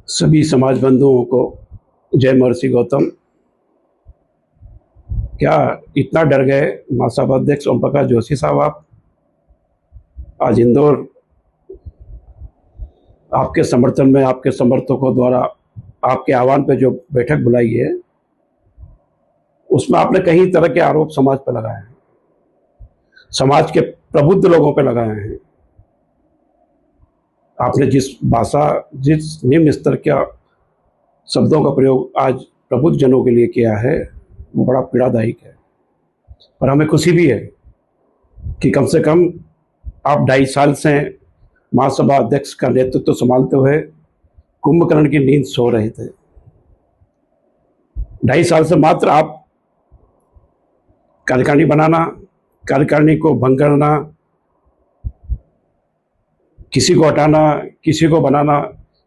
सभी समाज बंधुओं को जय महर्षि गौतम। क्या इतना डर गए महासभा अध्यक्ष ओम प्रकाश जोशी साहब? आप आज इंदौर आपके समर्थन में आपके समर्थकों द्वारा आपके आह्वान पे जो बैठक बुलाई है उसमें आपने कई तरह के आरोप समाज पर लगाए हैं, समाज के प्रबुद्ध लोगों पर लगाए हैं। आपने जिस भाषा, जिस निम्न स्तर के शब्दों का प्रयोग आज प्रबुद्ध जनों के लिए किया है वो बड़ा पीड़ादायक है। पर हमें खुशी भी है कि कम से कम आप 2.5 साल से महासभा अध्यक्ष का नेतृत्व संभालते हुए कुंभकर्ण की नींद सो रहे थे। 2.5 साल से मात्र आप कार्यकारिणी बनाना, कार्यकारिणी को भंग करना, किसी को हटाना, किसी को बनाना,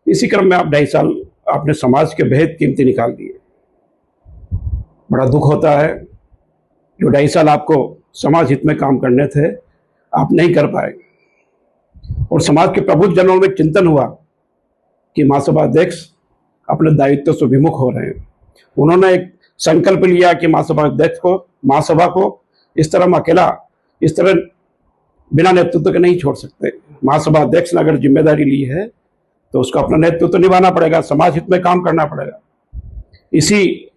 इसी क्रम में आप 2.5 साल आपने समाज के बेहद कीमती निकाल दिए। बड़ा दुख होता है जो 2.5 साल आपको समाज हित में काम करने थे आप नहीं कर पाए। और समाज के प्रबुद्ध जनों में चिंतन हुआ कि महासभा अध्यक्ष अपने दायित्व से विमुख हो रहे हैं। उन्होंने एक संकल्प लिया कि महासभा अध्यक्ष को, महासभा को इस तरह हम अकेला, इस तरह बिना नेतृत्व के नहीं छोड़ सकते। महासभा अध्यक्ष ने अगर जिम्मेदारी ली है तो उसको अपना नेतृत्व तो निभाना पड़ेगा, समाज हित में काम करना पड़ेगा। इसी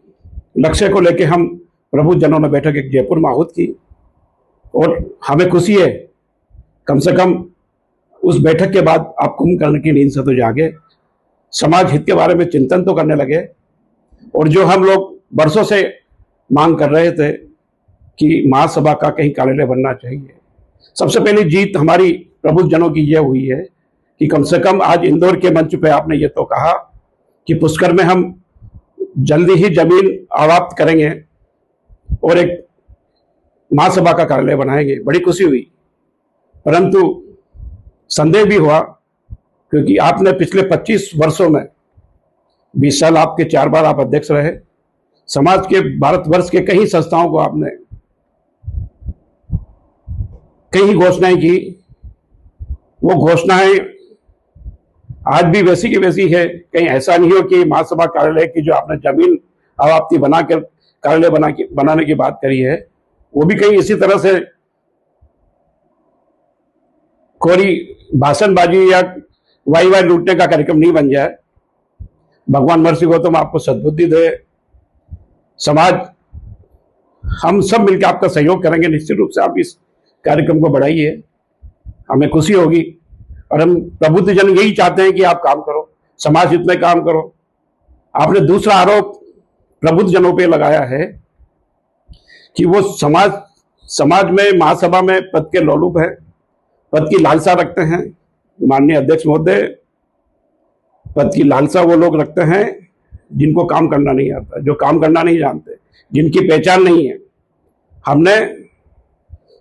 लक्ष्य को लेकर हम प्रबुद्ध जनों ने बैठक एक जयपुर में आहूत की और हमें खुशी है कम से कम उस बैठक के बाद आप कुंभकर्ण की नींद से तो जागे, समाज हित के बारे में चिंतन तो करने लगे। और जो हम लोग वर्षों से मांग कर रहे थे कि महासभा का कहीं कार्यालय बनना चाहिए, सबसे पहली जीत हमारी प्रबुद्ध जनों की यह हुई है कि कम से कम आज इंदौर के मंच पे आपने ये तो कहा कि पुष्कर में हम जल्दी ही जमीन आवाप्त करेंगे और एक महासभा का कार्यालय बनाएंगे। बड़ी खुशी हुई, परंतु संदेह भी हुआ क्योंकि आपने पिछले 25 वर्षों में 20 साल आपके 4 बार आप अध्यक्ष रहे, समाज के भारतवर्ष के कई संस्थाओं को आपने कई घोषणाएं की। वो घोषणाएं आज भी वैसी की वैसी है। कहीं ऐसा नहीं हो कि महासभा कार्यालय की जो आपने जमीन आवाप्ती बनाकर कार्यालय बनाने की बात करी है वो भी कहीं इसी तरह से कोरी भाषणबाजी या वाई लूटने का कार्यक्रम नहीं बन जाए। भगवान महर्षि गौतम आपको सद्बुद्धि दे। समाज हम सब मिलकर आपका सहयोग करेंगे। निश्चित रूप से आप इस कार्यक्रम को बढ़ाइए, हमें खुशी होगी। और हम प्रबुद्ध जन यही चाहते हैं कि आप काम करो, समाज हित में काम करो। आपने दूसरा आरोप प्रबुद्ध जनों पे लगाया है कि वो समाज में महासभा में पद के लोलुप है, पद की लालसा रखते हैं। माननीय अध्यक्ष महोदय, पद की लालसा वो लोग रखते हैं जिनको काम करना नहीं आता, जो काम करना नहीं जानते, जिनकी पहचान नहीं है। हमने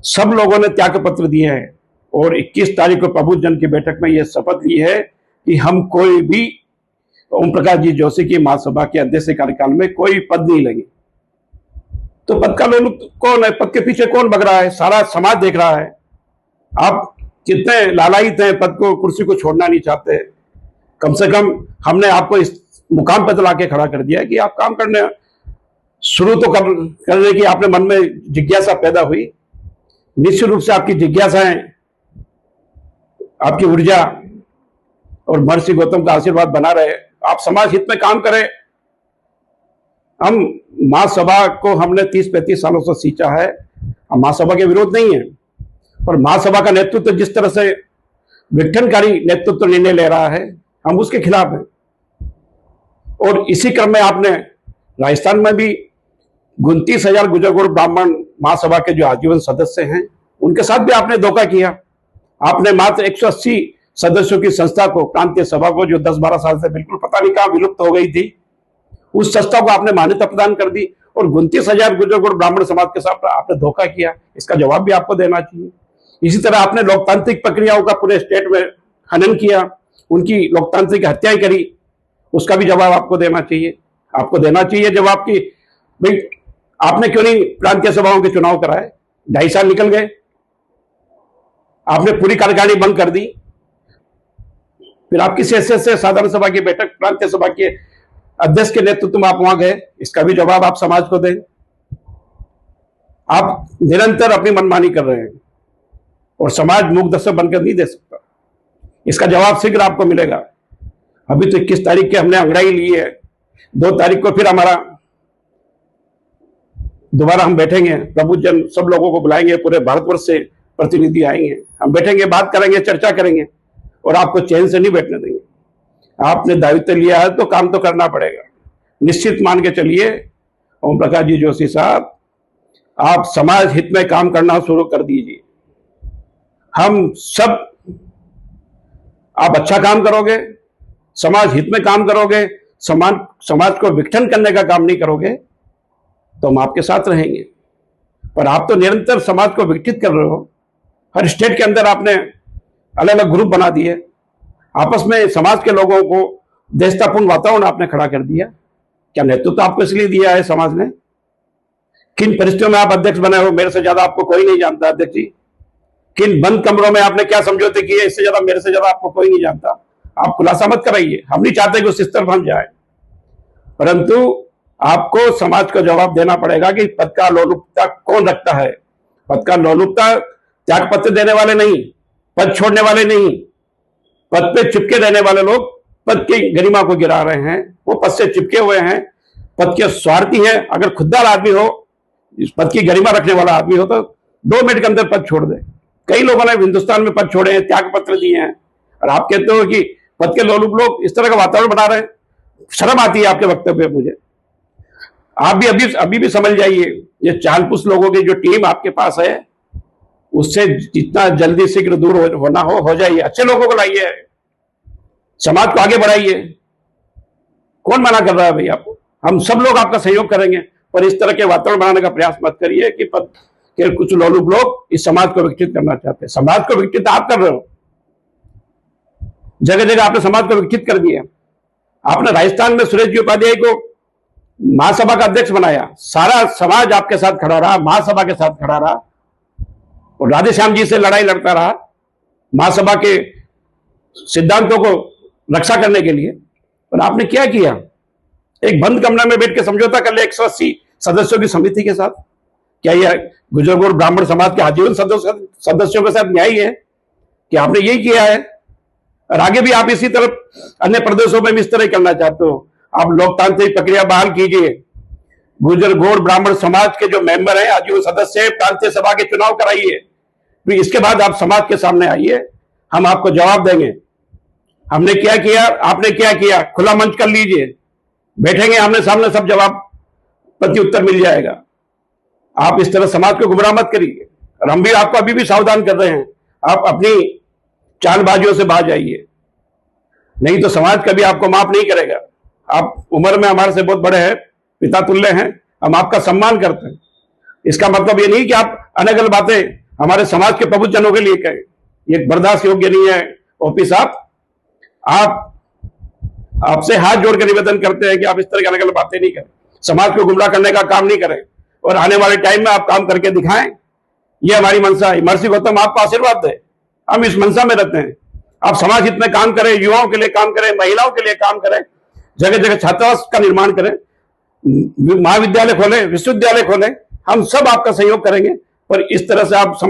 सब लोगों ने त्याग पत्र दिए हैं और 21 तारीख को प्रबुद्ध जन की बैठक में यह शपथ ली है कि हम कोई भी ओम प्रकाश जी जोशी की महासभा के अध्यक्ष कार्यकाल में कोई पद नहीं लेंगे। तो पद का लोलुप कौन है? पद के पीछे कौन भग रहा है? सारा समाज देख रहा है। आप कितने लालायित हैं, पद को, कुर्सी को छोड़ना नहीं चाहते। कम से कम हमने आपको इस मुकाम पर ला के खड़ा कर दिया कि आप काम करने शुरू तो करने की आपने मन में जिज्ञासा पैदा हुई। निश्चित रूप से आपकी जिज्ञासाएं, आपकी ऊर्जा और महर्षि गौतम का आशीर्वाद बना रहे। आप समाज हित में काम करें। हम महासभा को हमने 30-35 सालों से सींचा है। हम महासभा के विरोध नहीं है, और महासभा का नेतृत्व जिस तरह से विघटनकारी नेतृत्व निर्णय ले रहा है हम उसके खिलाफ हैं। और इसी क्रम में आपने राजस्थान में भी 29,000 गुजर ब्राह्मण महासभा के जो आजीवन सदस्य हैं उनके साथ भी आपने धोखा किया। आपने मात्र 180 सदस्यों की संस्था को, प्रांतीय सभा को, जो 10-12 साल से बिल्कुल पता नहीं कहां विलुप्त हो गई थी, उस संस्था को आपने मान्यता प्रदान कर दी और 29,000 गुजर ब्राह्मण समाज के साथ आपने धोखा किया। इसका जवाब भी आपको देना चाहिए। इसी तरह आपने लोकतांत्रिक प्रक्रियाओं का पूरे स्टेट में हनन किया, उनकी लोकतांत्रिक हत्याएं करी, उसका भी जवाब आपको देना चाहिए। आपको देना चाहिए जवाब कि भाई आपने क्यों नहीं प्रांतीय सभाओं के चुनाव कराए? 2.5 साल निकल गए, आपने पूरी कार्यकारिणी बंद कर दी। फिर आप किस हैसियत से साधारण सभा की बैठक, प्रांतीय सभा के अध्यक्ष के नेतृत्व में आप वहां गए? इसका भी जवाब आप समाज को दें। आप निरंतर अपनी मनमानी कर रहे हैं और समाज मूक दर्शक बनकर नहीं दे सकता। इसका जवाब शीघ्र आपको मिलेगा। अभी तो 21 तारीख के हमने अंगड़ाई ली है, 2 तारीख को फिर हमारा दोबारा हम बैठेंगे, प्रबुद्धजन सब लोगों को बुलाएंगे, पूरे भारतवर्ष से प्रतिनिधि आएंगे, हम बैठेंगे, बात करेंगे, चर्चा करेंगे और आपको चैन से नहीं बैठने देंगे। आपने दायित्व लिया है तो काम तो करना पड़ेगा। निश्चित मान के चलिए ओम प्रकाश जी जोशी साहब, आप समाज हित में काम करना शुरू कर दीजिए। हम सब, आप अच्छा काम करोगे, समाज हित में काम करोगे, समाज को विघटन करने का काम नहीं करोगे तो हम आपके साथ रहेंगे। पर आप तो निरंतर समाज को विघटित कर रहे हो। हर स्टेट के अंदर आपने अलग अलग ग्रुप बना दिए, आपस में समाज के लोगों को देशतापूर्ण वातावरण आपने खड़ा कर दिया। क्या नेतृत्व आपको इसलिए दिया है समाज ने? किन परिस्थितियों में आप अध्यक्ष बने हो, मेरे से ज्यादा आपको कोई नहीं जानता अध्यक्ष जी। किन बंद कमरों में आपने क्या समझौते किए, इससे ज्यादा, मेरे से ज्यादा आपको कोई नहीं जानता। आप खुलासा मत कराइए, हम नहीं चाहते कि उस स्तर पर हम जाए, परंतु आपको समाज को जवाब देना पड़ेगा कि पद का लोलुपता कौन रखता है। पद का लोलुपता त्याग पत्र देने वाले नहीं, पद छोड़ने वाले नहीं, पद पे चिपके रहने वाले लोग पद की गरिमा को गिरा रहे हैं। वो पद से चिपके हुए हैं, पद के स्वार्थी हैं। अगर खुददार आदमी हो, इस पद की गरिमा रखने वाला आदमी हो तो 2 मिनट के अंदर पद छोड़ दे। कई लोगों ने हिंदुस्तान में पद छोड़े हैं, त्याग पत्र दिए हैं, और आप कहते हो कि पद के लोलुप लोग इस तरह का वातावरण बना रहे हैं। शर्म आती है आपके वक्तव्य पे मुझे। आप भी अभी भी समझ जाइए, ये चालपुस लोगों की जो टीम आपके पास है, उससे जितना जल्दी शीघ्र दूर होना हो जाइए। अच्छे लोगों को लाइए, समाज को आगे बढ़ाइए। कौन मना कर रहा है भाई आपको? हम सब लोग आपका सहयोग करेंगे, पर इस तरह के वातावरण बनाने का प्रयास मत करिए कि पद के कुछ लोलुप लोग इस समाज को विकसित करना चाहते हैं। समाज को विकसित आप कर रहे हो, जगह जगह आपने समाज को विकसित कर दिया। आपने राजस्थान में सुरेश जी उपाध्याय को महासभा का अध्यक्ष बनाया, सारा समाज आपके साथ खड़ा रहा, महासभा के साथ खड़ा रहा और राधेश्याम जी से लड़ाई लड़ता रहा महासभा के सिद्धांतों को रक्षा करने के लिए। और आपने क्या किया? एक बंद कमरे में बैठ के समझौता कर लिया 180 सदस्यों की समिति के साथ। क्या यह गुजर ब्राह्मण समाज के आजीवन सदस्यों के साथ न्याय है? कि आपने यही किया है? और आगे भी आप इसी तरफ अन्य प्रदेशों में भी इस तरह करना चाहते हो। आप लोकतांत्रिक प्रक्रिया बहाल कीजिए। गुजर गौड़ ब्राह्मण समाज के जो मेंबर हैं, आजीवन सदस्य, प्रांतीय सभा के चुनाव कराइए। फिर इसके बाद आप समाज के सामने आइए, हम आपको जवाब देंगे। हमने क्या किया, आपने क्या किया, खुला मंच कर लीजिए, बैठेंगे आमने सामने, सब जवाब प्रति उत्तर मिल जाएगा। आप इस तरह समाज को गुमराह मत करिए। और हम भी आपको अभी भी सावधान कर रहे हैं, आप अपनी चालबाजियों से बाहर जाइए, नहीं तो समाज कभी आपको माफ नहीं करेगा। आप उम्र में हमारे से बहुत बड़े हैं, पिता तुल्य हैं, हम आपका सम्मान करते हैं। इसका मतलब ये नहीं कि आप अलग अलग बातें हमारे समाज के प्रबुद्धजनों के लिए कहें, ये बर्दाश्त योग्य नहीं है। ओपी साहब, आपसे हाथ जोड़ के निवेदन करते हैं कि आप इस तरह की अलग अलग बातें नहीं करें, समाज को गुमराह करने का काम नहीं करें, और आने वाले टाइम में आप काम करके दिखाएं। ये हमारी मंशा है। महर्षि गौतम आपको आशीर्वाद दे, हम इस मंशा में रहते हैं। आप समाज हित में काम करें, युवाओं के लिए काम करें, महिलाओं के लिए काम करें, जगह जगह छात्रावास का निर्माण करें, महाविद्यालय खोलें, विश्वविद्यालय खोलें, हम सब आपका सहयोग करेंगे। पर इस तरह से आप